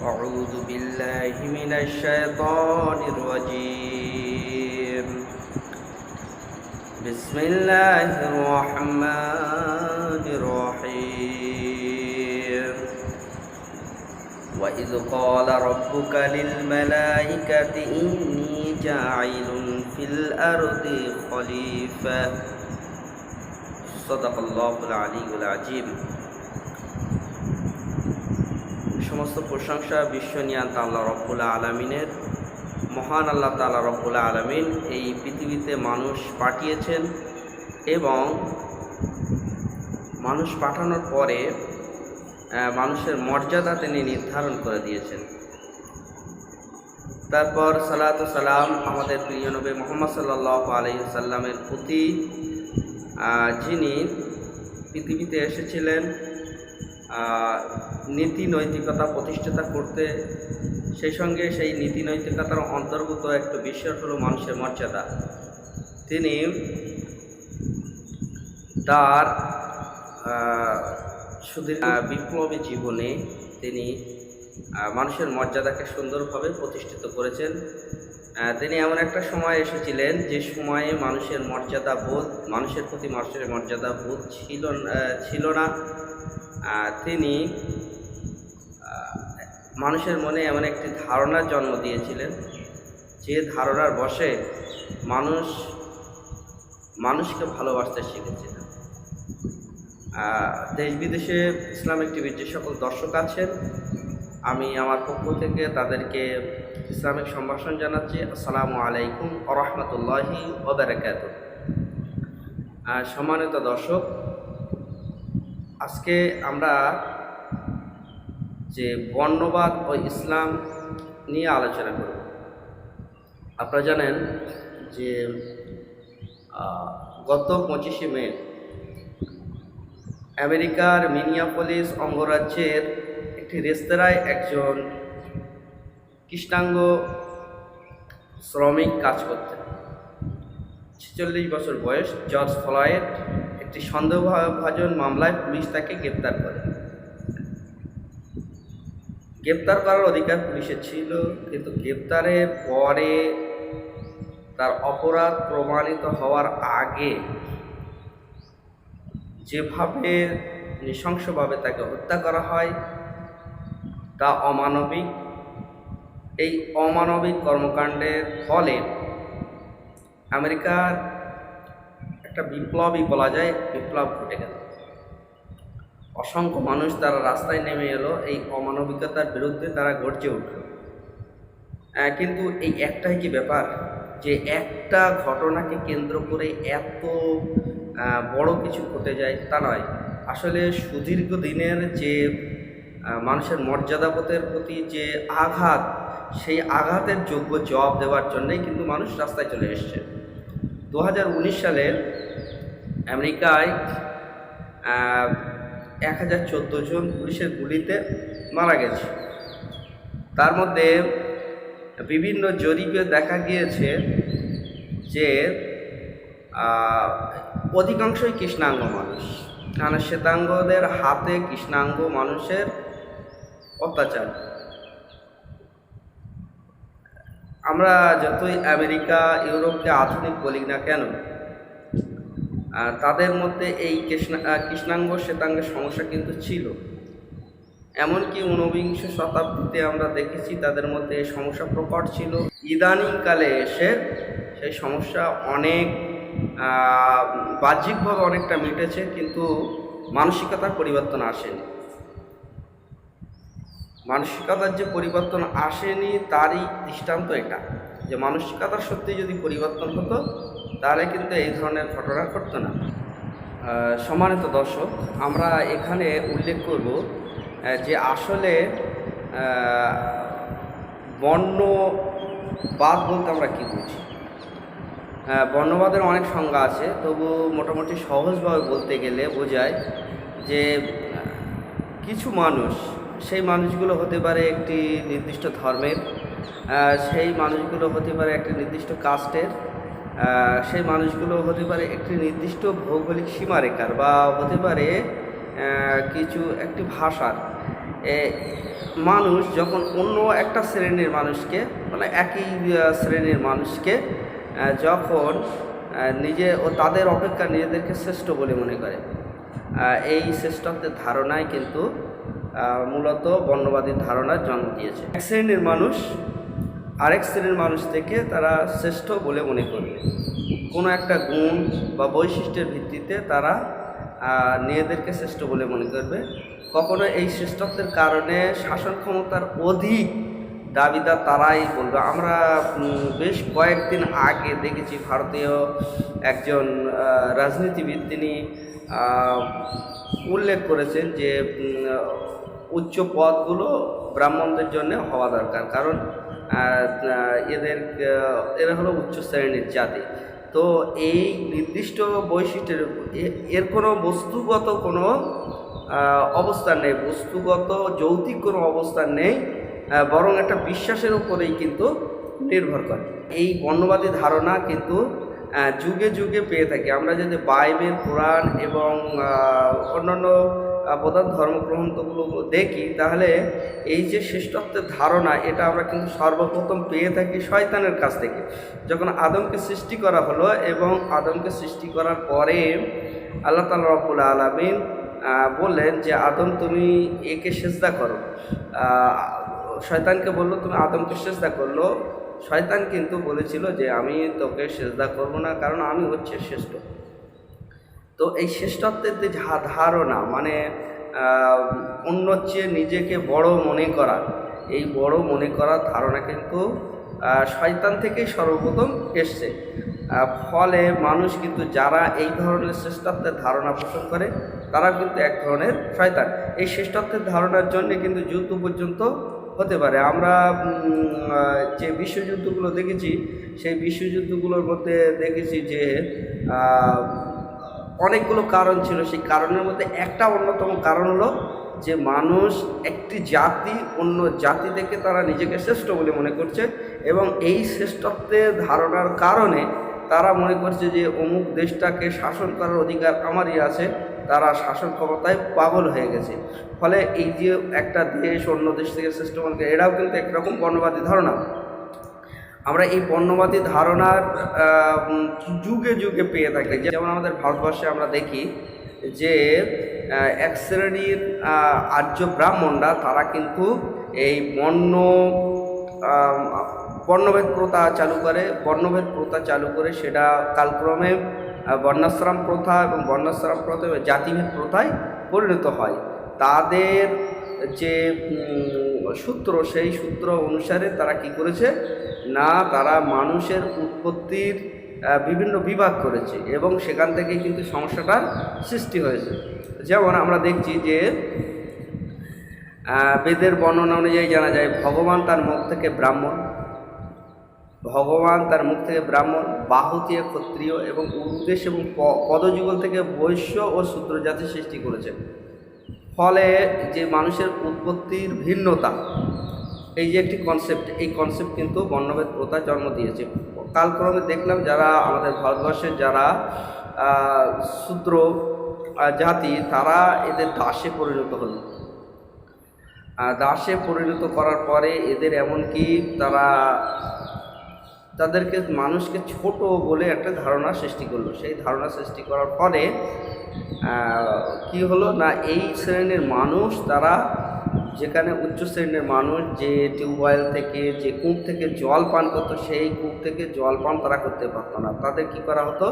أعوذ بالله من الشيطان الرجيم بسم الله الرحمن الرحيم وإذ قال ربك للملائكة إني جاعل في الأرض خليفة صدق الله العلي العظيم। সমস্ত প্রশংসা বিশ্বনিয়ান্তা আল্লাহ রব্বুল আলামিনের। মহান আল্লাহ তাআলা রব্বুল আলামিন এই পৃথিবীতে মানুষ পাঠিয়েছেন এবং মানুষ পাঠানোর পরে মানুষের মর্যাদা তিনি নির্ধারণ করে দিয়েছেন। তারপর সালাতু সালাম আমাদের প্রিয় নবী মুহাম্মদ সাল্লাল্লাহু আলাইহি ওয়াসাল্লামের প্রতি, যিনি পৃথিবীতে এসেছিলেন নীতি নৈতিকতা প্রতিষ্ঠাতা করতে। সেই সঙ্গে সেই নীতি নৈতিকতার অন্তর্গত একটা বিষয় হলো মানুষের মর্যাদা। তিনি তার সুদীর্ঘ বিপ্লবী জীবনে তিনি মানুষের মর্যাদাকে সুন্দরভাবে প্রতিষ্ঠিত করেছেন। তিনি এমন একটা সময় এসেছিলেন যে সময়ে মানুষের মর্যাদা বোধ, মানুষের প্রতি মানুষের মর্যাদা বোধ ছিল না। তিনি মানুষের মনে এমন একটি ধারণার জন্ম দিয়েছিলেন যে ধারণার বশে মানুষকে ভালোবাসতে শিখেছিলেন। দেশ বিদেশে ইসলামিক টিভির যে সকল দর্শক আছেন, আমি আমার পক্ষ থেকে তাদেরকে ইসলামিক সম্ভাষণ জানাচ্ছি। আসসালামু আলাইকুম ওয়া রাহমাতুল্লাহি ওয়া বারাকাতুহু। সম্মানিত দর্শক, আজকে আমরা যে বর্ণবাদ ও ইসলাম নিয়ে আলোচনা করব। আপনারা জানেন যে গত 25শে মে আমেরিকার মিনিয়াপলিস অঙ্গরাজ্যের একটি রেস্তোরাঁয় একজন কৃষ্ণাঙ্গ শ্রমিক কাজ করতেন। 46 বছর বয়স জর্জ ফ্লয়েড একটি সন্দেহভাজন মামলায় পুলিশ তাকে গ্রেপ্তার করে। গ্রেপ্তার করার অধিকার পুলিশের ছিল, কিন্তু গ্রেপ্তারের পরে তার অপরাধ প্রমাণিত হওয়ার আগে যেভাবে নৃশংসভাবে তাকে হত্যা করা হয় তা অমানবিক। এই অমানবিক কর্মকাণ্ডের ফলে আমেরিকার একটা বিপ্লবই বলা যায়, বিপ্লব ঘটে গেল। অসংখ্য মানুষ তারা রাস্তায় নেমে এলো, এই অমানবিকতার বিরুদ্ধে তারা গর্জে উঠল। কিন্তু এই একটাই কি ব্যাপার যে একটা ঘটনাকে কেন্দ্র করে এত বড় কিছু ঘটে যায়, তা নয়। আসলে সুদীর্ঘ দিনের যে মানুষের মর্যাদাবোধের প্রতি যে আঘাত, সেই আঘাতের যোগ্য জবাব দেওয়ার জন্যই কিন্তু মানুষ রাস্তায় চলে এসছে। 2019 সালের আমেরিকায় 1014 জন পুলিশের গুলিতে মারা গেছে। তার মধ্যে বিভিন্ন জরিপে দেখা গিয়েছে যে অধিকাংশই কৃষ্ণাঙ্গ মানুষ, কারণ শ্বেতাঙ্গদের হাতে কৃষ্ণাঙ্গ মানুষের অত্যাচার। আমরা যতই আমেরিকা ইউরোপকে আধুনিক বলি না কেন, তাদের মধ্যে এই কৃষ্ণাঙ্গ শ্বেতাঙ্গের সমস্যা কিন্তু ছিল। এমনকি 19বিংশ শতাব্দীতে আমরা দেখেছি তাদের মধ্যে এই সমস্যা প্রকট ছিল। ইদানিংকালে এসে সেই সমস্যা অনেক বাহ্যিকভাবে অনেকটা মিটেছে, কিন্তু মানসিকতার পরিবর্তন আসেনি। মানসিকতার যে পরিবর্তন আসেনি তারই দৃষ্টান্ত এটা, যে মানসিকতার সত্যি যদি পরিবর্তন হতো তাহলে কিন্তু এই ধরনের ঘটনা ঘটতো না। সম্মানিত দর্শক, আমরা এখানে উল্লেখ করব যে আসলে বর্ণবাদ বলতে আমরা কী বুঝি। বর্ণবাদের অনেক সংজ্ঞা আছে, তবু মোটামুটি সহজভাবে বলতে গেলে বোঝায় যে কিছু মানুষ, সেই মানুষগুলো হতে পারে একটি নির্দিষ্ট ধর্মের, সেই মানুষগুলো হতে পারে একটি নির্দিষ্ট কাস্টের, সেই মানুষগুলো হতে পারে একটি নির্দিষ্ট ভৌগোলিক সীমারেখার, বা হতে পারে কিছু একটি ভাষার। এ, মানুষ যখন অন্য একটা শ্রেণীর মানুষকে, মানে একই শ্রেণীর মানুষকে যখন নিজে ও তাদের অপেক্ষা নিজেদেরকে শ্রেষ্ঠ বলে মনে করে, এই শ্রেষ্ঠত্বের ধারণায় কিন্তু মূলত বর্ণবাদী ধারণার জন্ম দিয়েছে। এক শ্রেণীর মানুষ আরেক শ্রেণীর মানুষ থেকে তারা শ্রেষ্ঠ বলে মনে করবে, কোনো একটা গুণ বা বৈশিষ্ট্যের ভিত্তিতে তারা নিজেদেরকে শ্রেষ্ঠ বলে মনে করবে। কখনো এই শ্রেষ্ঠত্বের কারণে শাসন ক্ষমতার অধিক দাবিদার তারাই বলবে। আমরা বেশ কয়েকদিন আগে দেখেছি ভারতীয় একজন রাজনীতিবিদ, তিনি উল্লেখ করেছেন যে উচ্চ পদগুলো ব্রাহ্মণদের জন্য হওয়া দরকার, কারণ এরা হলো উচ্চ শ্রেণীর জাতি। তো এই নির্দিষ্ট বৈশিষ্ট্যের এর কোনো বস্তুগত কোনো অবস্থান নেই, বস্তুগত যৌক্তিক কোনো অবস্থান নেই, বরং একটা বিশ্বাসের উপরেই কিন্তু নির্ভর করে। এই বর্ণবাদী ধারণা কিন্তু যুগে যুগে পেয়ে থাকি। আমরা যদি বাইবেল, কোরআন এবং অন্যান্য প্রধান ধর্মগ্রন্থগুলো দেখি, তাহলে এই যে শ্রেষ্ঠত্বের ধারণা, এটা আমরা কিন্তু সর্বপ্রথম পেয়ে থাকি শয়তানের কাছ থেকে। যখন আদমকে সৃষ্টি করা হলো এবং আদমকে সৃষ্টি করার পরে আল্লাহ তাআলা রব্বুল আলামিন বললেন যে আদম তুমি একে সেজদা করো। শয়তানকে বললো তুমি আদমকে সেজদা করলো। শয়তান কিন্তু বলেছিল যে আমি তোকে সেজদা করব না, কারণ আমি হচ্ছে শ্রেষ্ঠ। তো এই শ্রেষ্ঠত্বের যে ধারণা, মানে অন্যর চেয়ে নিজেকে বড় মনে করা, এই বড় মনে করার ধারণা কিন্তু শয়তান থেকেই সর্বপ্রথম এসছে। ফলে মানুষ কিন্তু যারা এই ধরনের শ্রেষ্ঠত্বের ধারণা পোষণ করে, তারা কিন্তু এক ধরনের শয়তান। এই শ্রেষ্ঠত্বের ধারণার জন্য কিন্তু যুদ্ধ পর্যন্ত হতে পারে। আমরা যে বিশ্বযুদ্ধগুলো দেখেছি, সেই বিশ্বযুদ্ধগুলোর মধ্যে দেখেছি যে অনেকগুলো কারণ ছিল। সেই কারণের মধ্যে একটা অন্যতম কারণ হলো যে মানুষ একটি জাতি অন্য জাতি থেকে তারা নিজেকে শ্রেষ্ঠ বলে মনে করছে, এবং এই শ্রেষ্ঠত্বের ধারণার কারণে তারা মনে করছে যে অমুক দেশটাকে শাসন করার অধিকার আমারই আছে, তারা শাসন ক্ষমতায় পাগল হয়ে গেছে। ফলে এই যে একটা দেশ অন্য দেশ থেকে শ্রেষ্ঠ মনে করে, এটাও কিন্তু একরকম বর্ণবাদী ধারণা। আমরা এই বর্ণবাদী ধারণার যুগে যুগে পেয়ে থাকি। যেমন আমাদের ভারতবর্ষে আমরা দেখি যে এক শ্রেণীর আর্য ব্রাহ্মণরা, তারা কিন্তু এই বর্ণভেদ প্রথা চালু করে সেটা কালক্রমে বর্ণাশ্রম প্রথা এবং বর্ণাশ্রম প্রথা জাতিভেদ প্রথায় পরিণত হয়। তাদের যে সূত্র, সেই সূত্র অনুসারে তারা কি করেছে না, তারা মানুষের উৎপত্তির বিভিন্ন বিভাগ করেছে এবং সেখান থেকেই কিন্তু সমস্যাটার সৃষ্টি হয়েছে। যেমন আমরা দেখছি যে বেদের বর্ণনা অনুযায়ী জানা যায় ভগবান তার মুখ থেকে ব্রাহ্মণ, বাহুতীয় ক্ষত্রিয় এবং উদ্দেশ্য এবং পদযুগল থেকে বৈশ্য ও শূদ্র জাতি সৃষ্টি করেছেন। ফলে যে মানুষের উৎপত্তির ভিন্নতা, এই যে একটি কনসেপ্ট, এই কনসেপ্ট কিন্তু বর্ণভেদ প্রথা জন্ম দিয়েছে। কালক্রমে দেখলাম যারা আমাদের ভারতবর্ষের যারা শূদ্র জাতি, তারা এদের দাসে পরিণত হল। দাসে পরিণত করার পরে এদের এমনকি তাদেরকে মানুষকে ছোট বলে একটা ধারণা সৃষ্টি করলো। সেই ধারণা সৃষ্টি করার পরে কি হলো না, এই শ্রেণীর মানুষ, তারা যেখানে উচ্চ শ্রেণীর মানুষ যে টিউবওয়েল থেকে, যে কূপ থেকে জল পান করতো, সেই কূপ থেকে জল পান তারা করতে পারতো না। তাদের কি করা হতো,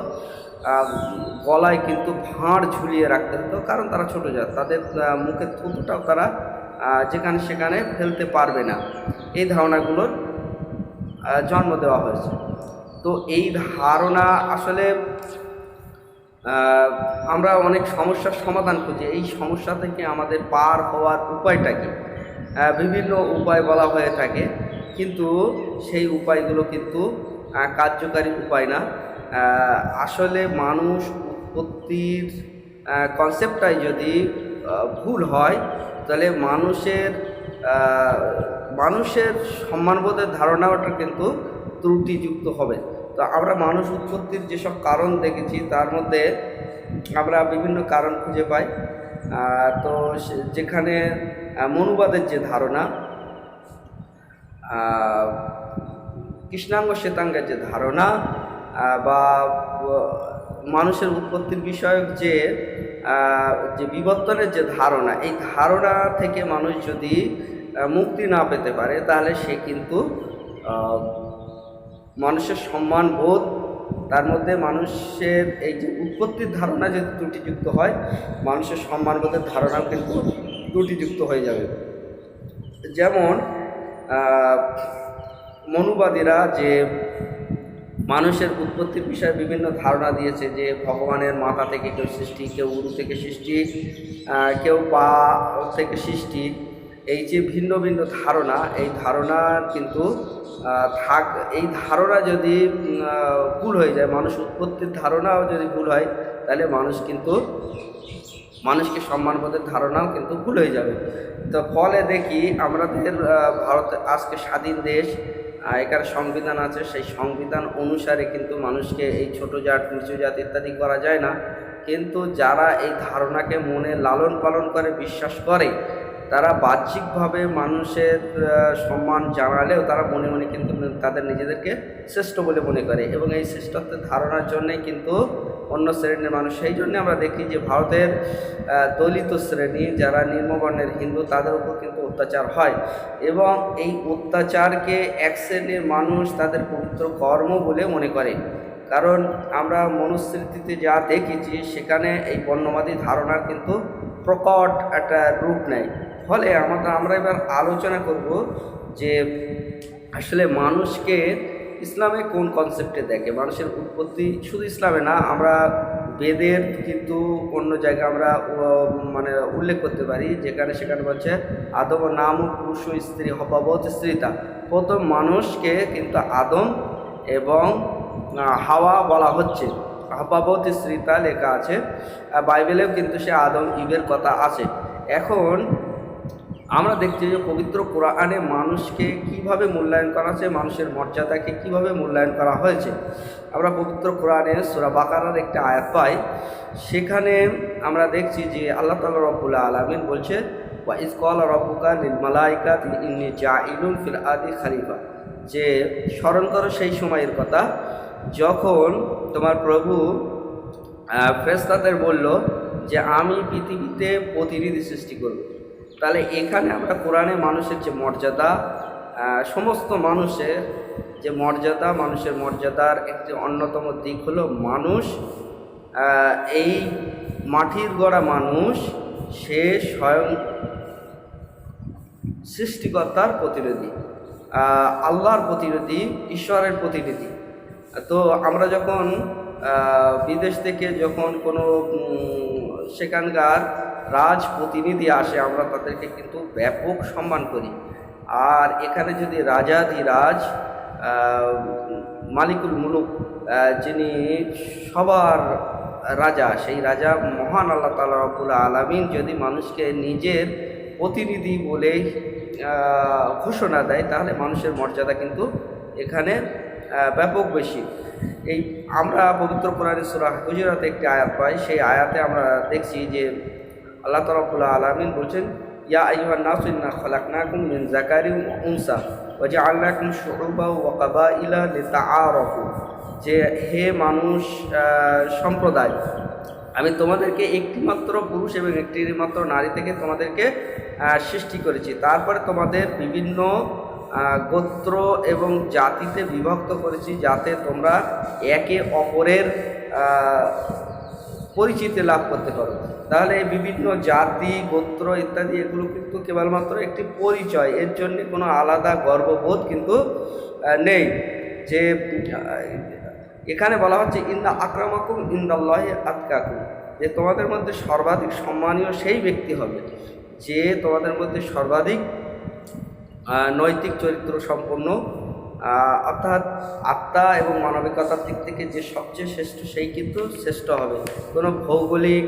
গলায় কিন্তু ভাঁড় ঝুলিয়ে রাখতে হতো, কারণ তারা ছোট জাত, তাদের মুখের থুতুটাও তারা যেখানে সেখানে ফেলতে পারবে না। এই ধারণাগুলোর জন্ম দেওয়া হয়েছে। তো এই ধারণা আসলে আমরা অনেক সমস্যার সমাধান খুঁজি। এই সমস্যা থেকে আমাদের পার হওয়ার উপায়টা কি, বিভিন্ন উপায় বলা হয়ে থাকে, কিন্তু সেই উপায়গুলো কিন্তু কার্যকারী উপায় না। আসলে মানুষ উৎপত্তির কনসেপ্টটাই যদি ভুল হয়, তাহলে মানুষের সম্মানবোধের ধারণাটা কিন্তু ত্রুটিযুক্ত হবে। তো আমরা মানুষ উৎপত্তির যেসব কারণ দেখেছি, তার মধ্যে আমরা বিভিন্ন কারণ খুঁজে পাই। তো যেখানে মনুবাদের যে ধারণা, কৃষ্ণাঙ্গ শ্বেতাঙ্গের যে ধারণা, বা মানুষের উৎপত্তির বিষয়ক যে বিবর্তনের যে ধারণা, এই ধারণা থেকে মানুষ যদি মুক্তি না পেতে পারে তাহলে সে কিন্তু মানুষের সম্মানবোধ, তার মধ্যে মানুষের এই যে উৎপত্তির ধারণা যদি ত্রুটিযুক্ত হয়, মানুষের সম্মানবোধের ধারণাও কিন্তু ত্রুটিযুক্ত হয়ে যাবে। যেমন মনুবাদীরা যে মানুষের উৎপত্তির বিষয়ে বিভিন্ন ধারণা দিয়েছে, যে ভগবানের মাথা থেকে কেউ সৃষ্টি, কেউ উরু থেকে সৃষ্টি, কেউ পা থেকে সৃষ্টি, এই যে ভিন্ন ভিন্ন ধারণা, এই ধারণা কিন্তু এই ধারণা যদি ভুল হয়ে যায়, মানুষ উৎপত্তির ধারণাও যদি ভুল হয়, তাহলে মানুষকে সম্মানবোধের ধারণাও কিন্তু ভুল হয়ে যাবে। তো ফলে দেখি আমাদের ভারত আজকে স্বাধীন দেশ, এখানে সংবিধান আছে, সেই সংবিধান অনুসারে কিন্তু মানুষকে এই ছোট জাত, নিচু জাত ইত্যাদি করা যায় না। কিন্তু যারা এই ধারণাকে মনে লালন পালন করে, বিশ্বাস করে, তারা বাহ্যিকভাবে মানুষের সম্মান জানালেও তারা মনে মনে কিন্তু তাদের নিজেদেরকে শ্রেষ্ঠ বলে মনে করে, এবং এই শ্রেষ্ঠত্বের ধারণার জন্যেই কিন্তু অন্য শ্রেণীর মানুষ, সেই জন্য আমরা দেখি যে ভারতের দলিত শ্রেণী যারা নিম্নবর্ণের হিন্দু, তাদের উপর কিন্তু অত্যাচার হয়, এবং এই অত্যাচারকে এক শ্রেণীর মানুষ তাদের পবিত্র কর্ম বলে মনে করে। কারণ আমরা মনুস্মৃতিতে যা দেখেছি, সেখানে এই বর্ণবাদী ধারণার কিন্তু প্রকট একটা রূপ নেয়। ফলে আমরা এবার আলোচনা করব যে আসলে মানুষকে ইসলামে কোন কনসেপ্টে দেখে, মানুষের উৎপত্তি শুধু ইসলামে না, আমরা বেদের কিন্তু অন্য জায়গায় আমরা উল্লেখ করতে পারি, সেখানে বলছে আদম নাম পুরুষ স্ত্রী হবাবত স্ত্রীতা। প্রথম মানুষকে কিন্তু আদম এবং হাওয়া বলা হচ্ছে, হবাবত স্ত্রীতা লেখা আছে, বাইবেলেও কিন্তু সে আদম ইবের কথা আছে। এখন আমরা দেখছি যে পবিত্র কোরআনে মানুষকে কিভাবে মূল্যায়ন করা হয়েছে, মানুষের মর্যাদাকে কিভাবে মূল্যায়ন করা হয়েছে। আমরা পবিত্র কোরআনে সূরা বাকারার একটা আয়াত পাই, সেখানে আমরা দেখছি যে আল্লাহ তাআলা রব্বুল আলামিন বলছে, ওয়া ইয ক্বালা রাব্বুকা লিল মালাইকাতি ইন্নী জাইলুন ফিল আরদি খলিফা, যে স্মরণ করো সেই সময়ের কথা যখন তোমার প্রভু ফেরেশতাদের বলল যে আমি পৃথিবীতে প্রতিনিধি সৃষ্টি করব। তাহলে এখানে আমরা কোরআনে মানুষের যে মর্যাদা, সমস্ত মানুষের যে মর্যাদা, মানুষের মর্যাদার একটি অন্যতম দিক হলো মানুষ, এই মাটির গড়া মানুষ, সে স্বয়ং সৃষ্টিকর্তার প্রতিনিধি, আল্লাহর প্রতিনিধি, ঈশ্বরের প্রতিনিধি। তো আমরা যখন বিদেশ থেকে যখন কোনো সেখানকার রাজ প্রতিনিধি আসে, আমরা তাদেরকে কিন্তু ব্যাপক সম্মান করি। আর এখানে যদি রাজাধিরাজ, মালিকুল মুলুক, যিনি সবার রাজা, সেই রাজা মহান আল্লাহ তাআলা রব্বুল আলামিন যদি মানুষকে নিজের প্রতিনিধি বলে ঘোষণা দেয়, তাহলে মানুষের মর্যাদা কিন্তু এখানে ব্যাপক বেশি। এই আমরা পবিত্র কোরআনে সূরা হুজুরাতে একটি আয়াত পাই, সেই আয়াতে আমরা দেখছি যে আল্লাহ তাআলা রব্বুল আলামিন বলছেন, ইয়া আইয়ুহান নাসু ইন্না খালাকনাকুম মিন যাকারিন ওয়া উনসা ওয়া জাআলনাকুম শুউবান ওয়া কাবাইলা লিতাআরাফু, যে হে মানুষ সম্প্রদায়, আমি তোমাদেরকে একটিমাত্র পুরুষ এবং একটিমাত্র নারী থেকে তোমাদেরকে সৃষ্টি করেছি, তারপরে তোমাদের বিভিন্ন গোত্র এবং জাতিতে বিভক্ত করেছি, যাতে তোমরা একে অপরের পরিচিতি লাভ করতে পারো। তাহলে বিভিন্ন জাতি, গোত্র ইত্যাদি এগুলো কিন্তু কেবলমাত্র একটি পরিচয়, এর জন্য কোনো আলাদা গর্ববোধ কিন্তু নেই। যে এখানে বলা হচ্ছে ইন্না আকরামাকুম ইনদাল্লাহি আতকাকুম, যে তোমাদের মধ্যে সর্বাধিক সম্মানীয় সেই ব্যক্তি হবে যে তোমাদের মধ্যে সর্বাধিক নৈতিক চরিত্র সম্পন্ন, অর্থাৎ আত্মা এবং মানবিকতার দিক থেকে যে সবচেয়ে শ্রেষ্ঠ, সেই কিন্তু শ্রেষ্ঠ হবে। কোনো ভৌগোলিক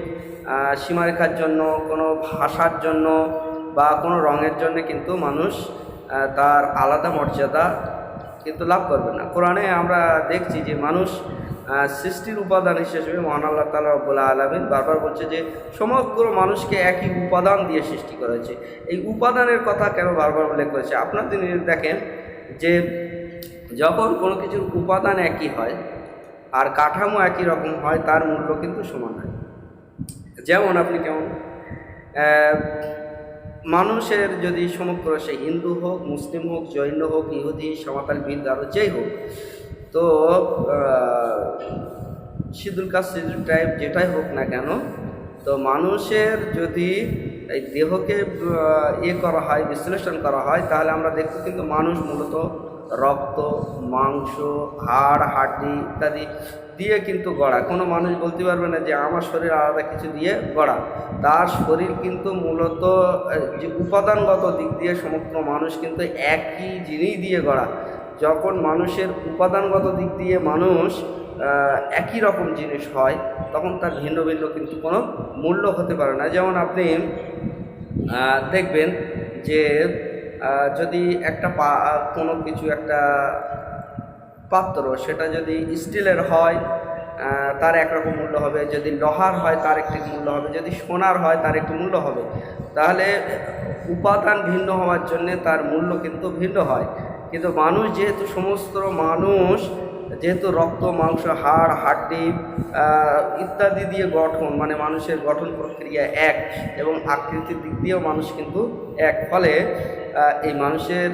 সীমারেখার জন্য, কোনো ভাষার জন্য বা কোনো রঙের জন্য কিন্তু মানুষ তার আলাদা মর্যাদা কিন্তু লাভ করবে না। কোরআনে আমরা দেখছি যে মানুষ সৃষ্টির উপাদান হিসেবে মহান আল্লাহ তাআলা রব্বুল আলামিন বারবার বলছে যে সমগ্র মানুষকে একই উপাদান দিয়ে সৃষ্টি করেছে। এই উপাদানের কথা কেন বারবার উল্লেখ করেছে? আপনারা দেখেন যে যখন কোনো কিছুর উপাদান একই হয় আর কাঠামো একই রকম হয়, তার মূল্য কিন্তু সমান হয়। যেমন আপনি কেমন মানুষের যদি সমগ্র সে হিন্দু হোক, মুসলিম হোক, জৈন হোক, ইহুদি, সমকালবিদ, আরও যেই হোক, তো শিডিউল কাস্ট, শিডিউল ট্রাইব যেটাই হোক না কেন, তো মানুষের যদি এই দেহকে করা হয়, বিশ্লেষণ করা হয়, তাহলে আমরা দেখব কিন্তু মানুষ মূলত রক্ত, মাংস, হাড়, হাড্ডি ইত্যাদি দিয়ে কিন্তু গড়া। কোনো মানুষ বলতে পারবে না যে আমার শরীর আলাদা কিছু দিয়ে গড়া। তার শরীর কিন্তু মূলত যে উপাদানগত দিক দিয়ে সমগ্র মানুষ কিন্তু একই জিনিস দিয়ে গড়া। যখন মানুষের উপাদানগত দিক দিয়ে মানুষ একই রকম জিনিস হয়, তখন তার ভিন্ন ভিন্ন কিন্তু কোনো মূল্য হতে পারে না। যেমন আপনি দেখবেন যে যদি একটা কোনো কিছু একটা পাত্র, সেটা যদি স্টিলের হয় তার একরকম মূল্য হবে, যদি লোহার হয় তার একটি মূল্য হবে, যদি সোনার হয় তার একটি মূল্য হবে। তাহলে উপাদান ভিন্ন হওয়ার জন্যে তার মূল্য কিন্তু ভিন্ন হয়। কিন্তু মানুষ যেহেতু সমস্ত মানুষ যেহেতু রক্ত, মাংস, হাড়, হাড্ডি ইত্যাদি দিয়ে গঠন, মানে মানুষের গঠন প্রক্রিয়া এক এবং আকৃতির দিক দিয়েও মানুষ কিন্তু এক, ফলে এই মানুষের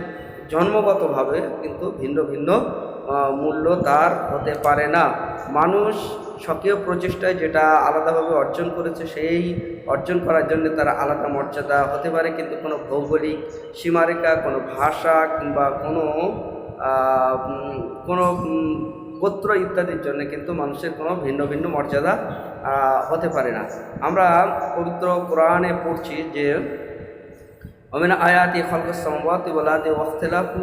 জন্মগতভাবে কিন্তু ভিন্ন ভিন্ন মূল্য তার হতে পারে না। মানুষ স্বকীয় প্রচেষ্টায় যেটা আলাদাভাবে অর্জন করেছে, সেই অর্জন করার জন্য তারা আলাদা মর্যাদা হতে পারে, কিন্তু কোনো ভৌগোলিক সীমারেখা, কোনো ভাষা কিংবা কোনো গোত্র ইত্যাদির জন্য কিন্তু মানুষের কোনো ভিন্ন ভিন্ন মর্যাদা হতে পারে না। আমরা পবিত্র কোরআনে পড়ছি যে ওমিন আয়াতি খালকুস সামাওয়াতি ওয়াল আরদি ওয়াখতিলাফু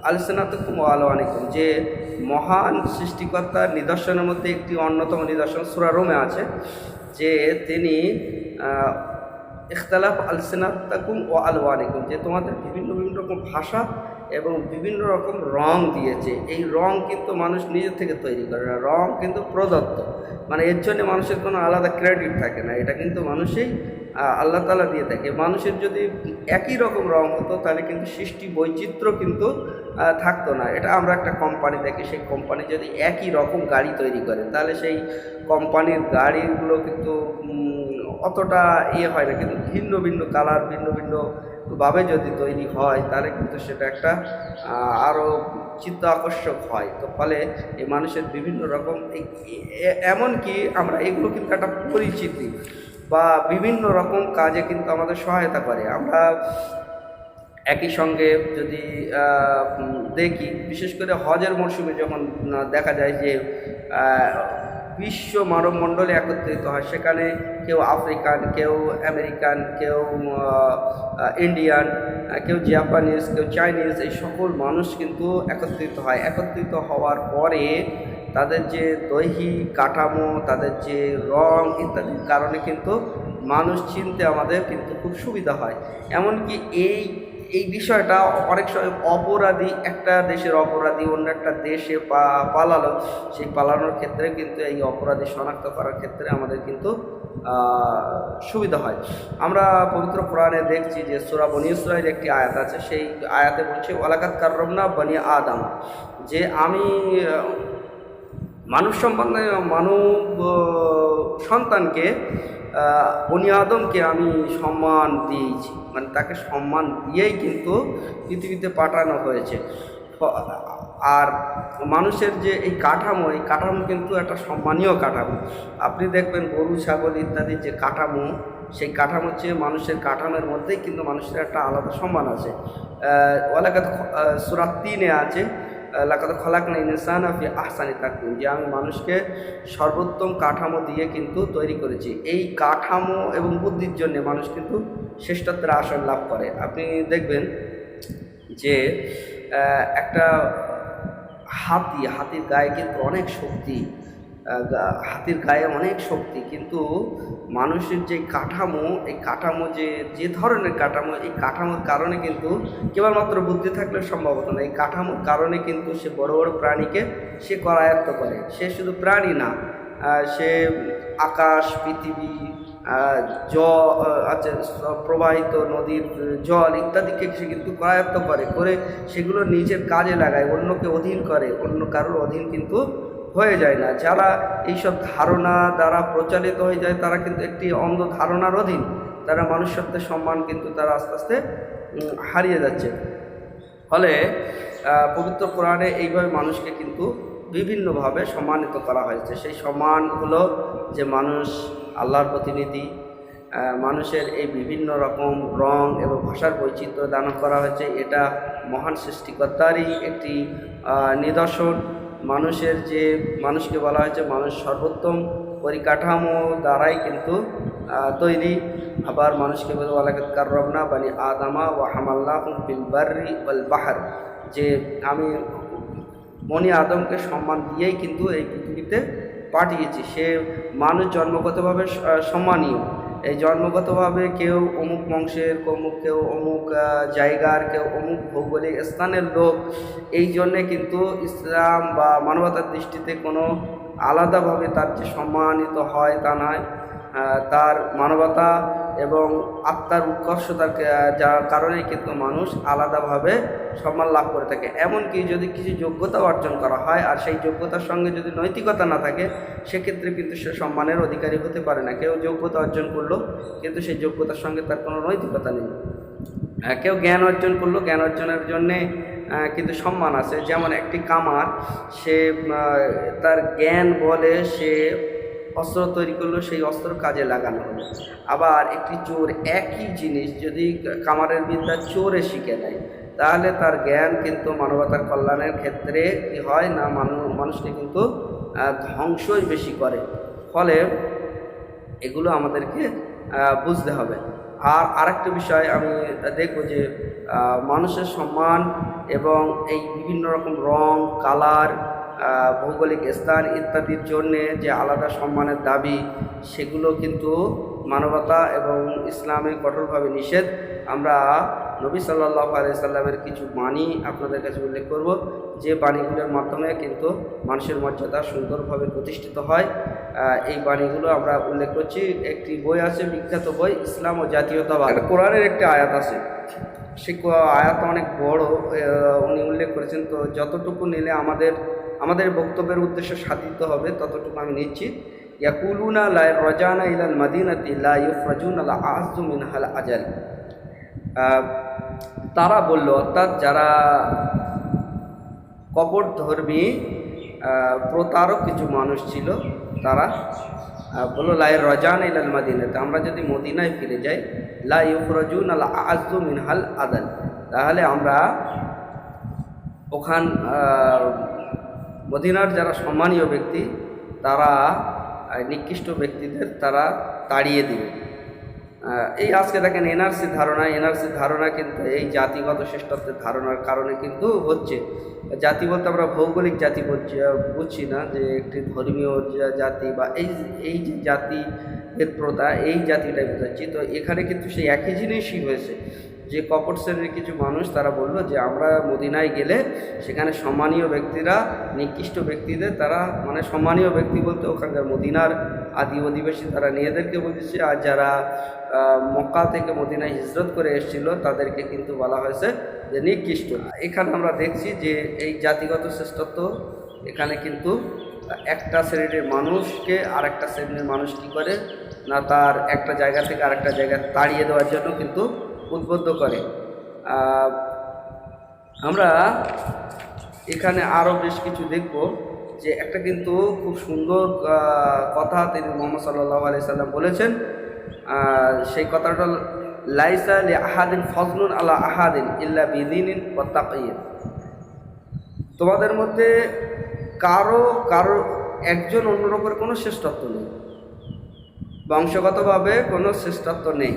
আলসিনাতিকুম ওয়া আলওয়ানিকুম, যে মহান সৃষ্টিকর্তার নিদর্শনের মধ্যে একটি অন্যতম নিদর্শন সূরা রোমে আছে যে তিনি ইখতিলাফ আলসিনাতিকুম ওয়া আলওয়ানিকুম, যে তোমাদের বিভিন্ন বিভিন্ন রকম ভাষা এবং বিভিন্ন রকম রং দিয়েছে। এই রং কিন্তু মানুষ নিজের থেকে তৈরি করে না, রং কিন্তু প্রদত্ত, মানে এর জন্য মানুষের কোনো আলাদা ক্রেডিট থাকে না, এটা কিন্তু মানুষই আল্লাহ তাআলা দিয়ে থাকে। মানুষের যদি একই রকম রং হতো তাহলে কিন্তু সৃষ্টি বৈচিত্র্য কিন্তু থাকতো না। এটা আমরা একটা কোম্পানি দেখি, সেই কোম্পানি যদি একই রকম গাড়ি তৈরি করে, তাহলে সেই কোম্পানির গাড়িগুলো কিন্তু অতটা হয় না, কিন্তু ভিন্ন ভিন্ন কালার, ভিন্ন ভিন্ন ভাবে যদি তৈরি হয়, তাহলে কিন্তু সেটা একটা আরও চিত্ত আকর্ষক হয়। তো ফলে এই মানুষের বিভিন্ন রকম এমনকি আমরা এগুলো কিন্তু একটা পরিচিতি বা বিভিন্ন রকম কাজে কিন্তু আমাদের সহায়তা করে। আমরা একই সঙ্গে যদি দেখি, বিশেষ করে হজের মরশুমে যখন দেখা যায় যে বিশ্ব মানবমণ্ডলে একত্রিত হয়, সেখানে কেউ আফ্রিকান, কেউ আমেরিকান, কেউ ইন্ডিয়ান, কেউ জাপানিজ, কেউ চাইনিজ, এই সকল মানুষ কিন্তু একত্রিত হয়। একত্রিত হওয়ার পরে তাদের যে দৈহিক কাঠামো, তাদের যে রং ইত্যাদির কারণে কিন্তু মানুষ চিনতে আমাদের কিন্তু খুব সুবিধা হয়। এমনকি এই বিষয়টা অনেক সময় অপরাধী, একটা দেশের অপরাধী অন্য একটা দেশে পালালো, সেই পালানোর ক্ষেত্রে কিন্তু এই অপরাধী শনাক্ত করার ক্ষেত্রে আমাদের কিন্তু সুবিধা হয়। আমরা পবিত্র কোরআনে দেখছি যে সূরা বনী ইসরাঈল একটি আয়াত আছে, সেই আয়াতে বলছে ওয়ালাকাদ কাররামনা বনী আদম, যে আমি মানব সন্তানকে বনী আদমকে আমি সম্মান দিয়েছি, মানে তাকে সম্মান দিয়েই কিন্তু পৃথিবীতে পাঠানো হয়েছে। আর মানুষের যে এই কাঠামো কিন্তু একটা সম্মানীয় কাঠামো। আপনি দেখবেন গরু, ছাগল ইত্যাদির যে কাঠামো, সেই কাঠামোর চেয়ে মানুষের কাঠামোর মধ্যেই কিন্তু মানুষের একটা আলাদা সম্মান আছে। ওয়ালাকাদ সূরা 3-এ আছে লাকাদ খালাকনা ইনসানা ফি আহসানি তাকওয়িম, যে আমি মানুষকে সর্বোত্তম কাঠামো দিয়ে কিন্তু তৈরি করেছি। এই কাঠামো এবং বুদ্ধির জন্য মানুষ কিন্তু শ্রেষ্ঠত্বের আসন লাভ করে। আপনি দেখবেন যে একটা হাতির গায়ে কিন্তু অনেক শক্তি, হাতির গায়ে অনেক শক্তি, কিন্তু মানুষের যে কাঠামো, এই কাঠামো যে ধরনের কাঠামো, এই কাঠামোর কারণে কিন্তু কেবলমাত্র বুদ্ধি থাকলে সম্ভব হতো না। এই কাঠামোর কারণে কিন্তু সে বড় বড় প্রাণীকে সে করায়ত্ত করে। সে শুধু প্রাণী না, সে আকাশ, পৃথিবী, আছে প্রবাহিত নদীর জল ইত্যাদিকে সে কিন্তু করায়ত্ত করে সেগুলো নিজের কাজে লাগায়, অন্যকে অধীন করে, অন্য কারোর অধীন কিন্তু হয়ে যায় না। যারা এইসব ধারণা দ্বারা প্রচালিত হয়ে যায় তারা কিন্তু একটি অন্ধ ধারণার অধীন, তারা মনুষ্যত্বের সম্মান কিন্তু তারা আস্তে আস্তে হারিয়ে যাচ্ছে। ফলে পবিত্র কোরআনে এইভাবে মানুষকে কিন্তু বিভিন্নভাবে সম্মানিত করা হয়েছে। সেই সম্মান হলো যে মানুষ আল্লাহর প্রতিনিধি, মানুষের এই বিভিন্ন রকম রং এবং ভাষার বৈচিত্র্য দান করা হয়েছে, এটা মহান সৃষ্টিকর্তারই একটি নিদর্শন। মানুষকে বলা হয়েছে মানুষ সর্বোত্তম পরিকাঠামো দ্বারাই কিন্তু তৈরি। আবার মানুষকে বলে ওয়ালাকাদ কাররামনা বানি আদামা ওয়া হামালনাহুম ফিল বাররি ওয়াল বাহর, যে আমি বনি আদমকে সম্মান দিয়েই কিন্তু এই পৃথিবীতে পাঠিয়েছি। সে মানুষ জন্মগতভাবে সম্মানীয়। এই জন্মগতভাবে কেউ অমুক বংশের, কেউ অমুক জায়গার, কেউ অমুক ভৌগোলিক স্থানের লোক, এই জন্যে কিন্তু ইসলাম বা মানবতার দৃষ্টিতে কোনো আলাদাভাবে তার যে সম্মানিত হয় তা নয়। তার মানবতা এবং আত্মার উৎকর্ষতার যার কারণে কিন্তু মানুষ আলাদাভাবে সম্মান লাভ করে থাকে। এমনকি যদি কিছু যোগ্যতা অর্জন করা হয় আর সেই যোগ্যতার সঙ্গে যদি নৈতিকতা না থাকে, সেক্ষেত্রে কিন্তু সে সম্মানের অধিকারী হতে পারে না। কেউ যোগ্যতা অর্জন করলো কিন্তু সেই যোগ্যতার সঙ্গে তার কোনো নৈতিকতা নেই। কেউ জ্ঞান অর্জন করলো, জ্ঞান অর্জনের জন্যে কিন্তু সম্মান আছে। যেমন একটি কামার, সে তার জ্ঞান বলে সে অস্ত্র তৈরি করলো, সেই অস্ত্র কাজে লাগানো হলো। আবার একটি চোর একই জিনিস যদি কামারের বিদ্যা চোরে শিখে নেয়, তাহলে তার জ্ঞান কিন্তু মানবতার কল্যাণের ক্ষেত্রে কী হয় না, মানুষকে কিন্তু ধ্বংসই বেশি করে। ফলে এগুলো আমাদেরকে বুঝতে হবে। আর আরেকটা বিষয় আমি দেখব যে মানুষের সম্মান এবং এই বিভিন্ন রকম রং, কালার, ভৌগোলিক স্থান ইত্যাদির জন্যে যে আলাদা সম্মানের দাবি, সেগুলো কিন্তু মানবতা এবং ইসলামে কঠোরভাবে নিষেধ। আমরা নবী সাল্লাল্লাহু আলাইহি সাল্লামের কিছু বাণী আপনাদের কাছে উল্লেখ করব, যে বাণীগুলোর মাধ্যমে কিন্তু মানুষের মর্যাদা সুন্দরভাবে প্রতিষ্ঠিত হয়। এই বাণীগুলো আমরা উল্লেখ করছি। একটি বই আছে, বিখ্যাত বই ইসলাম ও জাতীয়তাবাদ, কোরআনের একটি আয়াত আছে। সে আয়াত অনেক বড়, উনি উল্লেখ করেছেন। তো যতটুকু নিলে আমাদের বক্তব্যের উদ্দেশ্য সাধিত হবে ততটুকু আমি নিচ্ছি। ইয়াকুলুনা লা রাজানা ইলাল মাদিনাতি লা ইউখরাজুনা লা আযু মিনহাল আজাল। তারা বলল, অর্থাৎ যারা কপটধর্মী প্রতারক কিছু মানুষ ছিল, তারা বলল লা রাজানা ইলাল মাদিনাতি, আমরা যদি মদিনায় ফিরে যাই, লা ইউখরাজুনা লা আযু মিনহাল আজাল, তাহলে আমরা ওখান মদিনার যারা সম্মানীয় ব্যক্তি, তারা নিকৃষ্ট ব্যক্তিদের তারা তাড়িয়ে দিবে। এই আজকে দেখেন এনআরসি ধারণা কিন্তু এই জাতিগত শ্রেষ্ঠত্বের ধারণার কারণে কিন্তু হচ্ছে। জাতি বলতে আমরা ভৌগোলিক জাতি বুঝছি না, যে একটি ধর্মীয় জাতি বা এই যে জাতি ভেদ প্রথা, এই জাতিটাই বোঝাচ্ছি। তো এখানে কিন্তু সেই একই জিনিসই হয়েছে, যে কপট শ্রেণীর কিছু মানুষ তারা বলল যে আমরা মদিনায় গেলে সেখানে সম্মানীয় ব্যক্তিরা নিকৃষ্ট ব্যক্তিদের তারা, মানে সম্মানীয় ব্যক্তি বলতে ওখানকার মদিনার আদি অধিবাসী, তারা নিজেদেরকে বলছে, আর যারা মক্কা থেকে মদিনায় হিজরত করে এসেছিল তাদেরকে কিন্তু বলা হয়েছে যে নিকৃষ্ট। এখানে আমরা দেখছি যে এই জাতিগত শ্রেষ্ঠত্ব, এখানে কিন্তু একটা শ্রেণীর মানুষকে আরেকটা শ্রেণীর মানুষ কী করে না, তার একটা জায়গা থেকে আরেকটা জায়গায় তাড়িয়ে দেওয়ার জন্য কিন্তু উদ্বুদ্ধ করে। আমরা এখানে আরও বেশ কিছু দেখব, যে একটা কিন্তু খুব সুন্দর কথা তিনি মুহাম্মদ সাল্লাল্লাহু আলাইহি সাল্লাম বলেছেন। সেই কথাটা লাইসা লি আহাদিন ফজলুন আলা আহাদিন ইল্লা বিদিনিন ওয়া তাকইয়্যিন, তোমাদের মধ্যে কারো একজন অন্যর উপর কোনো শ্রেষ্ঠত্ব নেই, বংশগতভাবে কোনো শ্রেষ্ঠত্ব নেই।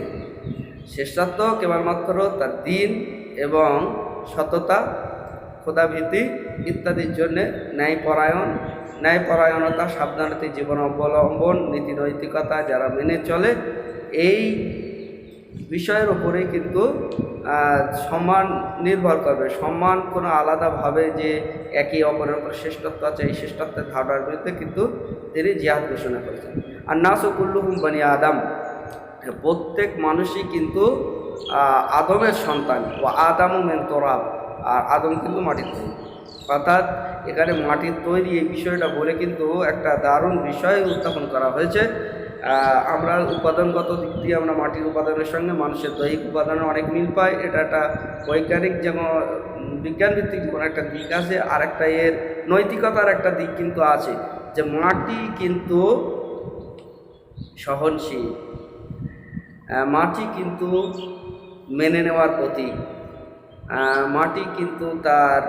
শ্রেষ্ঠত্ব কেবলমাত্র তার দিন এবং সততা, খোদাভীতি ইত্যাদির জন্যে, ন্যায়পরায়ণ ন্যায়পরায়ণতা, সাবধানতা, জীবন অবলম্বন, নীতি নৈতিকতা যারা মেনে চলে, এই বিষয়ের ওপরেই কিন্তু সম্মান নির্ভর করবে। সম্মান কোনো আলাদাভাবে যে একে অপরের ওপর শ্রেষ্ঠত্ব আছে, এই শ্রেষ্ঠত্বের ধারণার বিরুদ্ধে কিন্তু তিনি জিহাদ ঘোষণা করেছেন। আর নাসু কুল্লুহুম বানি আদম, প্রত্যেক মানুষই কিন্তু আদমের সন্তান। ও আদামু মিন তুরাব, আর আদম কিন্তু মাটির তৈরি। অর্থাৎ এখানে মাটির তৈরি এই বিষয়টা বলে কিন্তু একটা দারুণ বিষয় উত্থাপন করা হয়েছে। আমরা উপাদানগত দিক দিয়ে আমরা মাটির উপাদানের সঙ্গে মানুষের দৈহিক উপাদানের অনেক মিল পাই। এটা একটা বৈজ্ঞানিক যেমন বিজ্ঞানভিত্তিক যেমন একটা দিক আছে, আর একটা এর নৈতিকতার একটা দিক কিন্তু আছে, যে মাটি কিন্তু সহনশীল, মাটি কিন্তু মেনে নেওয়ার প্রতীক, মাটি কিন্তু তার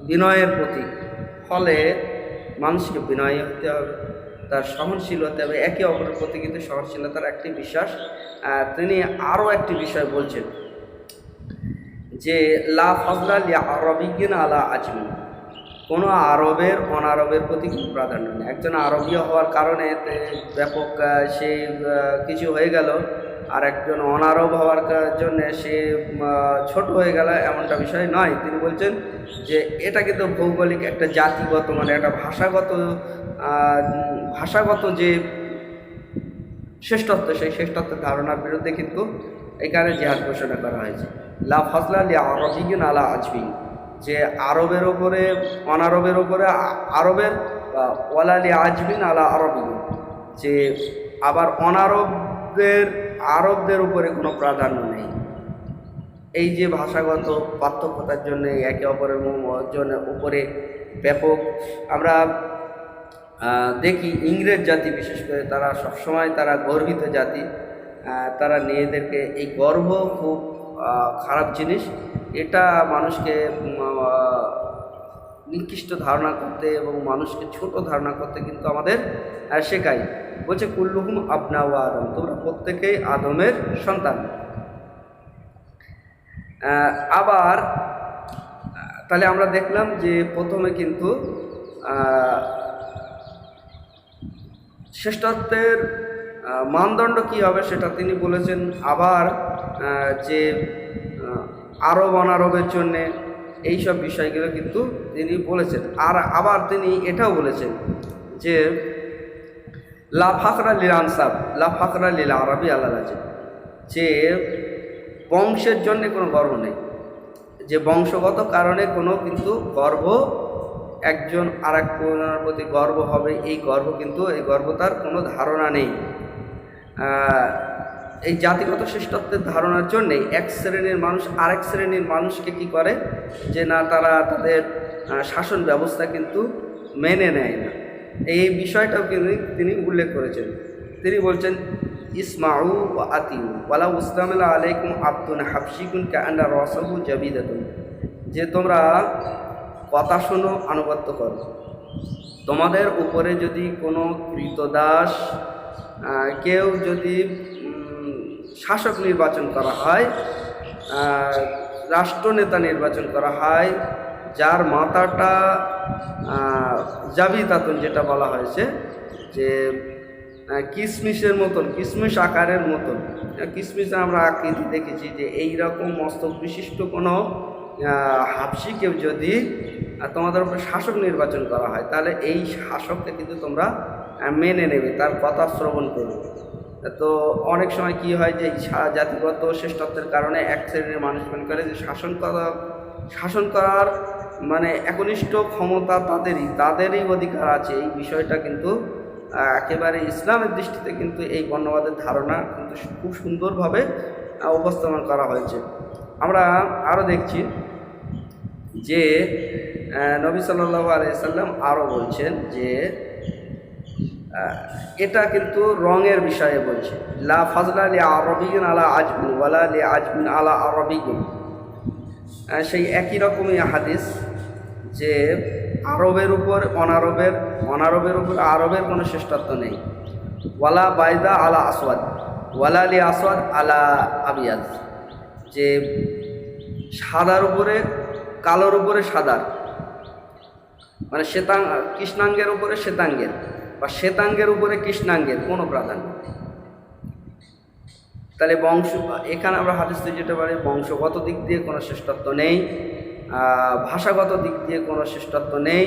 বিনয়ের প্রতীক। ফলে মানুষকে বিনয় হতে হবে, তার সহনশীল হতে হবে, একে অপরের প্রতি কিন্তু সহনশীলতার একটি বিশ্বাস। তিনি আরও একটি বিষয় বলছেন যে লা ফজলা লি আরবিয়্যিন আলা আজমিন, কোনো আরবের অনারবের প্রতি কোনো প্রাধান্য নেই। একজন আরবীয় হওয়ার কারণে ব্যাপক সে কিছু হয়ে গেল, আর একজন অনারব হওয়ার জন্য সে ছোট হয়ে গেল, এমনটা বিষয় নয়। তিনি বলছেন যে এটা কিন্তু ভৌগোলিক একটা জাতিগত মানে একটা ভাষাগত যে শ্রেষ্ঠত্ব, সেই শ্রেষ্ঠত্বের ধারণার বিরুদ্ধে কিন্তু এখানে জিহাদ ঘোষণা করা হয়েছে। লা ফজলা লি আরবিয়্যিন আলা আজমিন, যে আরবের ওপরে অনারবের ওপরে আরবের, ওয়ালা লি আজমিন আলা আরবিয়্যিন, যে আবার আরবদের উপরে কোনো প্রাধান্য নেই। এই যে ভাষাগত পার্থক্যতার জন্য একে অপরের জন্য উপরে ব্যাপক আমরা দেখি ইংরেজ জাতি বিশেষ করে তারা সবসময় তারা গর্বিত জাতি, তারা নিজেদেরকে এই গর্ব খুব খারাপ জিনিস, এটা মানুষকে নিকৃষ্ট ধারণা করতে এবং মানুষকে ছোট ধারণা করতে কিন্তু আমাদের শেখায়। বলছে কুল্লুহুম আবনাউ আদম, তোমরা প্রত্যেকেই আদমের সন্তান। আবার তাহলে আমরা দেখলাম যে প্রথমে কিন্তু শ্রেষ্ঠত্বের মানদণ্ড কী হবে সেটা তিনি বলেছেন। আবার যে আরব অনারবের জন্যে এইসব বিষয়গুলো কিন্তু তিনি বলেছেন। আর আবার তিনি এটাও বলেছেন যে লা ফাখরা লিল আনসাব, লা ফাখরা লিল আরবি আলা রাজিব, যে বংশের জন্য কোনো গর্ব নেই, যে বংশগত কারণে কোনো কিন্তু গর্ব একজন আর এক প্রতি গর্ব হবে, এই গর্বতার কোনো ধারণা নেই। এই জাতিগত শ্রেষ্ঠত্বের ধারণার জন্যেই এক শ্রেণীর মানুষ আরেক শ্রেণীর মানুষকে কি করে, যে না তারা তাদের শাসন ব্যবস্থা কিন্তু মেনে নেয় না। এই বিষয়টাও কিন্তু তিনি উল্লেখ করেছেন। তিনি বলছেন ইসমাউ ওয়া আতিউ ওয়ালা উসলামিল আলাইকুম আব্দুন হাবশিকুন কাআন্না রাসাহু জাবিদাতুন, যে তোমরা কথা শোনো, আনুগত্য করো। তোমাদের উপরে যদি কোনো কৃতদাস কেউ যদি শাসক নির্বাচন করা হয়, রাষ্ট্রনেতা নির্বাচন করা হয়, যার মাথাটা জাবিদাতুন যেটা বলা হয়েছে, যে কিশমিশের মতন, কিশমিশ আকারের মতন, কিশমিশে আমরা আকৃতি দেখেছি, যে এইরকম মস্তক বিশিষ্ট কোনো হাবশি কেউ যদি তোমাদের উপরে শাসক নির্বাচন করা হয়, তাহলে এই শাসককে কিন্তু তোমরা মেনে নেবে, তার কথা শ্রবণ করবে। তো অনেক সময় কি হয় যে জাতিগত শ্রেষ্ঠত্বের কারণে এক শ্রেণীর মানুষ মনে করে যে শাসন করার মানে একনিষ্ঠ ক্ষমতা তাদেরই অধিকার আছে। এই বিষয়টা কিন্তু একেবারে ইসলামের দৃষ্টিতে কিন্তু এই বর্ণবাদের ধারণা কিন্তু খুব সুন্দরভাবে উপস্থাপন করা হয়েছে। আমরা আরও দেখছি যে নবী সাল্লাল্লাহু আলাইহি সাল্লাম আরও বলছেন যে এটা কিন্তু রঙের বিষয়ে বলছে, লা ফাজলা লি আরবিয়্যিন আলা আজমিন ওয়ালা লি আজমিন আলা আরবিয়্যিন। সেই একই রকমই হাদিস যে আরবের উপর অনারবের উপর আরবের কোনো শ্রেষ্ঠত্ব নেই। ওয়ালা বাইদা আলা আসওয়াদ ওয়ালা লি আসওয়াদ আলা আবিয়াদ, যে সাদার উপরে কালোর উপরে সাদার, মানে কৃষ্ণাঙ্গের উপরে শ্বেতাঙ্গের বা শ্বেতাঙ্গের উপরে কৃষ্ণাঙ্গের কোনো প্রাধান্য নেই। তাহলে এখানে আমরা হাদিস থেকে যেতে পারি বংশগত দিক দিয়ে কোনো শ্রেষ্ঠত্ব নেই, ভাষাগত দিক দিয়ে কোনো শ্রেষ্ঠত্ব নেই,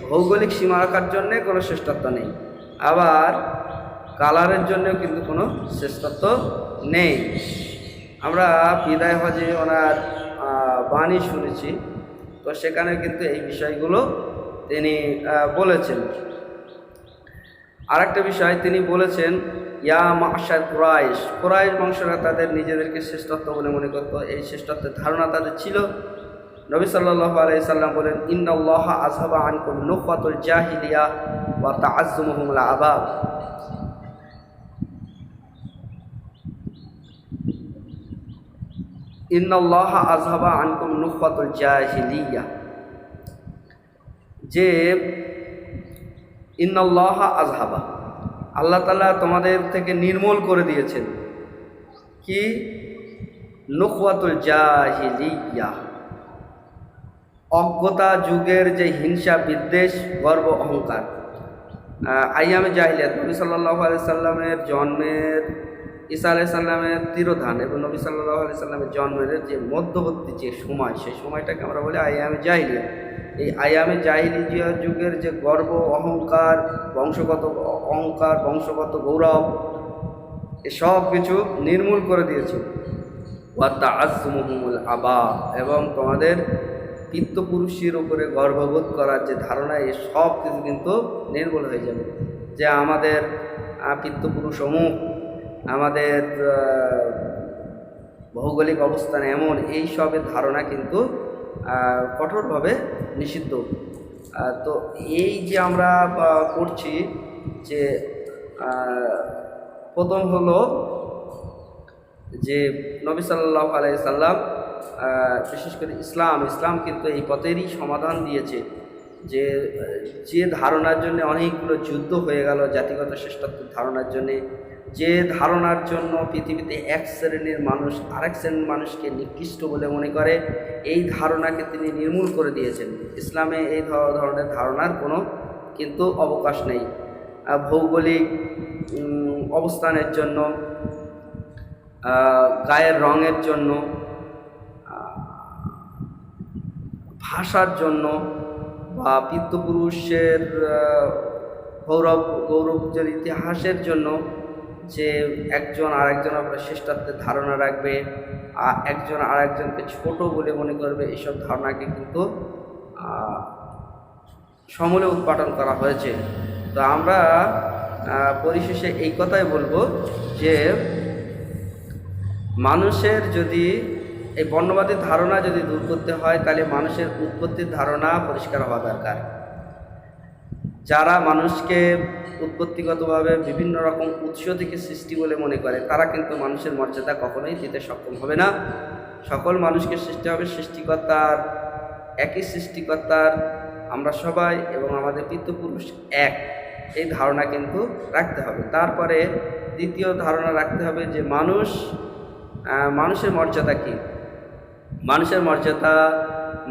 ভৌগোলিক সীমারেখার জন্যে কোনো শ্রেষ্ঠত্ব নেই, আবার কালারের জন্যও কিন্তু কোনো শ্রেষ্ঠত্ব নেই। আমরা বিদায় হজে ওনার বাণী শুনেছি, তো সেখানে কিন্তু এই বিষয়গুলো তিনি বলেছেন। আরেকটা বিষয় তিনি বলেছেন, ইয়া মাশার কুরাইশ বংশরা তাদের নিজেদেরকে শ্রেষ্ঠত্ব বলে মনে করত, এই শ্রেষ্ঠত্বের ধারণা তাদের ছিল। নবী সাল্লাল্লাহু আলাইহি সাল্লাম বলেন, ইন্নাল্লাহা আযহাবা আনকুম নুখওয়াতুল জাহিলিয়া ওয়া তাআজ্জুমুহুমুল আবাব। ইন্নাল্লাহা আযহাবা আনকুম নুখওয়াতুল জাহিলিয়া, যে ইন্নাল্লাহা আযহাবা, আল্লাহ তাআলা তোমাদের থেকে নির্মূল করে দিয়েছেন কি? নুখওয়াতুল জাহিলিয়া, অজ্ঞতা যুগের যে হিংসা বিদ্বেষ গর্ব অহংকার। আইয়ামে জাহিলিয়াত, নবী সাল্লাল্লাহু আলাইহি সাল্লামের জন্মের, ঈসা আলাইহিস সালামের তিরোধান এবং নবী সাল্লাল্লাহু আলাইহি সাল্লামের জন্মের যে মধ্যবর্তী যে সময়, সেই সময়টাকে আমরা বলি আইয়ামে জাহিলিয়াত। এই আইয়ামে জাহিলিয়া যুগের যে গর্ব অহংকার, বংশগত অহংকার, বংশগত গৌরব, এসব কিছু নির্মূল করে দিয়েছে। ওয়া তাআজ্জুমুহুমুল আবাব, এবং তোমাদের পিতৃপুরুষের উপরে গর্ববোধ করার যে ধারণা, এই সব কিছু কিন্তু নির্মূল হয়ে যাবে। যে আমাদের পিতৃপুরুষ অমুক, আমাদের ভৌগোলিক অবস্থান এমন, এই সবের ধারণা কিন্তু কঠোরভাবে নিষিদ্ধ। তো এই যে আমরা করছি, যে প্রথম হলো যে নবী সাল্লাল্লাহু আলাইহি সাল্লাম, বিশেষ করে ইসলাম কিন্তু এই পথেরই সমাধান দিয়েছে, যে যে ধারণার জন্য অনেকগুলো যুদ্ধ হয়ে গেল, জাতিগত শ্রেষ্ঠত্বের ধারণার জন্যে, যে ধারণার জন্য পৃথিবীতে এক শ্রেণীর মানুষ আরেক শ্রেণীর মানুষকে নিকৃষ্ট বলে মনে করে, এই ধারণাকে তিনি নির্মূল করে দিয়েছেন। ইসলামে এই ধরনের ধারণার কোনো কিন্তু অবকাশ নেই। ভৌগোলিক অবস্থানের জন্য, গায়ের রঙের জন্য, ভাষার জন্য, বা পিতৃপুরুষের গৌরবের ইতিহাসের জন্য, যে একজন আরেকজনের উপরে শ্রেষ্ঠত্বের ধারণা রাখবে, একজন আরেকজনকে ছোট বলে মনে করবে, এসব ধারণাকে কিন্তু সমূলে উৎপাদন করা হয়েছে। তো আমরা পরিশেষে এই কথাই বলবো যে মানুষের যদি এই বর্ণবাদী ধারণা যদি দূর করতে হয়, তাহলে মানুষের উৎপত্তির ধারণা পরিষ্কার হওয়া দরকার। যারা মানুষকে উৎপত্তিগতভাবে বিভিন্ন রকম উৎস থেকে সৃষ্টি বলে মনে করে, তারা কিন্তু মানুষের মর্যাদা কখনোই দিতে সক্ষম হবে না। সকল মানুষকে সৃষ্টি হবে সৃষ্টিকর্তার, একই সৃষ্টিকর্তার, আমরা সবাই এবং আমাদের পিতৃপুরুষ এক, এই ধারণা কিন্তু রাখতে হবে। তারপরে দ্বিতীয় ধারণা রাখতে হবে যে মানুষের মর্যাদা কী? মানুষের মর্যাদা,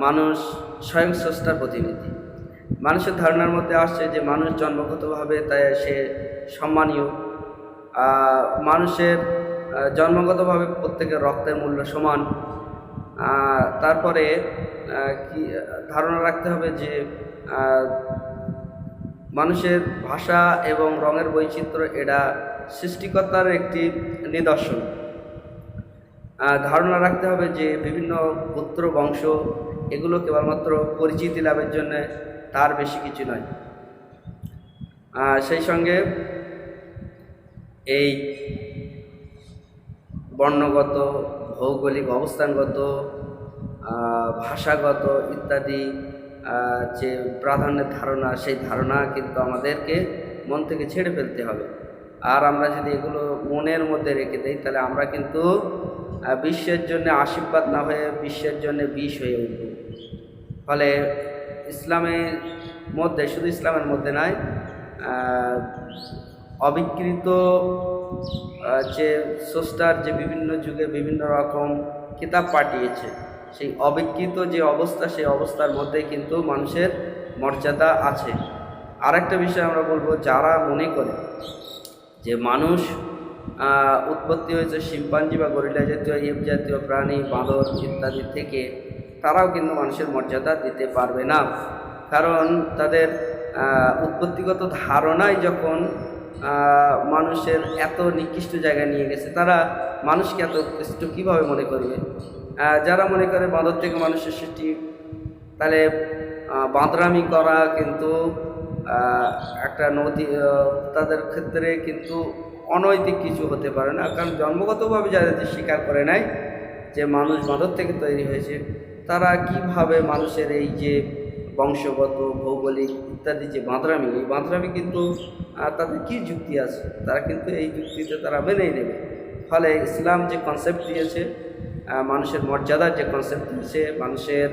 মানুষ স্বয়ং স্রষ্টার প্রতিনিধি। মানুষের ধারণার মধ্যে আসছে যে মানুষ জন্মগতভাবে তাই সে সম্মানীয়, মানুষের জন্মগতভাবে প্রত্যেকের রক্তের মূল্য সমান। তারপরে কি ধারণা রাখতে হবে যে মানুষের ভাষা এবং রঙের বৈচিত্র্য, এটা সৃষ্টিকর্তার একটি নিদর্শন। ধারণা রাখতে হবে যে বিভিন্ন গোত্র বংশ, এগুলো কেবলমাত্র পরিচিতি লাভের জন্য, তার বেশি কিছু নয়। সেই সঙ্গে এই বর্ণগত, ভৌগোলিক অবস্থানগত, ভাষাগত ইত্যাদি যে প্রাধান্যের ধারণা, সেই ধারণা কিন্তু আমাদেরকে মন থেকে ছেড়ে ফেলতে হবে। আর আমরা যদি এগুলো মনের মধ্যে রেখে দেই, তাহলে আমরা কিন্তু বিশ্বের জন্য আশীর্বাদ না হয়ে বিশ্বের জন্য বিষ হয়ে উঠব। ফলে ইসলামের মধ্যে, শুধু ইসলামের মধ্যে নয়, অবিকৃত যে স্রষ্টার যে বিভিন্ন যুগে বিভিন্ন রকম কিতাব পাঠিয়েছে, সেই অবিকৃত যে অবস্থা, সেই অবস্থার মধ্যে কিন্তু মানুষের মর্যাদা আছে। আরেকটা বিষয় আমরা বলবো, যারা মনে করে যে মানুষ উৎপত্তি হয়েছে শিম্পাঞ্জি বা গরিলা জাতীয় এপ জাতীয় প্রাণী, বাঁদর ইত্যাদি থেকে, তারাও কিন্তু মানুষের মর্যাদা দিতে পারবে না। কারণ তাদের উৎপত্তিগত ধারণাই যখন মানুষের এত নিকৃষ্ট জায়গায় নিয়ে গেছে, তারা মানুষকে এত উৎকৃষ্ট কীভাবে মনে করবে? যারা মনে করে বাঁদর থেকে মানুষের সৃষ্টি, তাহলে বাঁদরামি করা কিন্তু একটা নদী, তাদের ক্ষেত্রে কিন্তু অনৈতিক কিছু হতে পারে না। কারণ জন্মগতভাবে যারা স্বীকার করে নেয় যে মানুষ বাঁদর থেকে তৈরি হয়েছে, তারা কিভাবে মানুষের এই যে বংশগত, ভৌগোলিক ইত্যাদি যে বাঁদরামি, এই বাঁদরামি কিন্তু তাদের কী যুক্তি আছে? তারা কিন্তু এই যুক্তিতে তারা মেনেই নেবে। ফলে ইসলাম যে কনসেপ্ট দিয়েছে, মানুষের মর্যাদার যে কনসেপ্ট দিয়েছে, মানুষের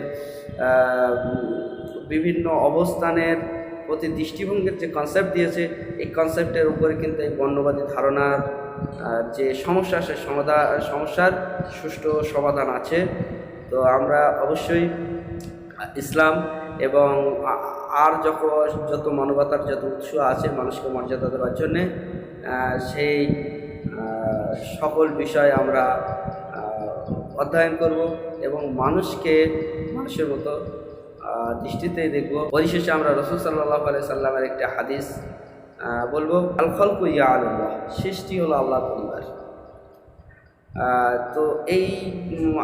বিভিন্ন অবস্থানের প্রতি দৃষ্টিভঙ্গির যে কনসেপ্ট দিয়েছে, এই কনসেপ্টের উপরে কিন্তু এই বর্ণবাদী ধারণার যে সমস্যা, সে সমস্যার সুষ্ঠু সমাধান আছে। তো আমরা অবশ্যই ইসলাম এবং আর যত মানবতার যত উৎস আছে মানুষকে মর্যাদা দেওয়ার জন্যে, সেই সকল বিষয় আমরা অধ্যয়ন করব এবং মানুষকে মানুষের মতো দৃষ্টিতেই দেখব। পরিশেষে আমরা রাসূল সাল্লাল্লাহু আলাইহি সাল্লামের একটা হাদিস বলবো, আল খালকু ইয়ালুল্লাহ, সৃষ্টি হলো আল্লাহর পরিবার। তো এই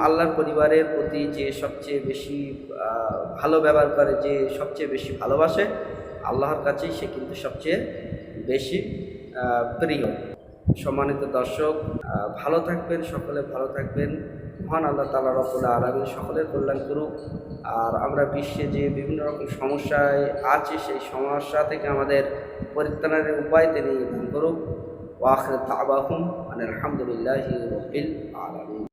আল্লাহর পরিবারের প্রতি যে সবচেয়ে বেশি ভালো ব্যবহার করে, যে সবচেয়ে বেশি ভালোবাসে, আল্লাহর কাছেই সে কিন্তু সবচেয়ে বেশি প্রিয়। সম্মানিত দর্শক, ভালো থাকবেন, সকলে ভালো থাকবেন। মহান আল্লাহ তাআলা রব্বুল আলামিন সকলের কল্যাণ করুক। আর আমরা বিশ্বে যে বিভিন্ন রকম সমস্যায় আছি, সেই সমস্যা থেকে আমাদের পরিত্রাণের উপায় তিনি দান করুক। ওয়া আখিরু দাওয়াহুম আনিল হামদুলিল্লাহি রাব্বিল আলামিন।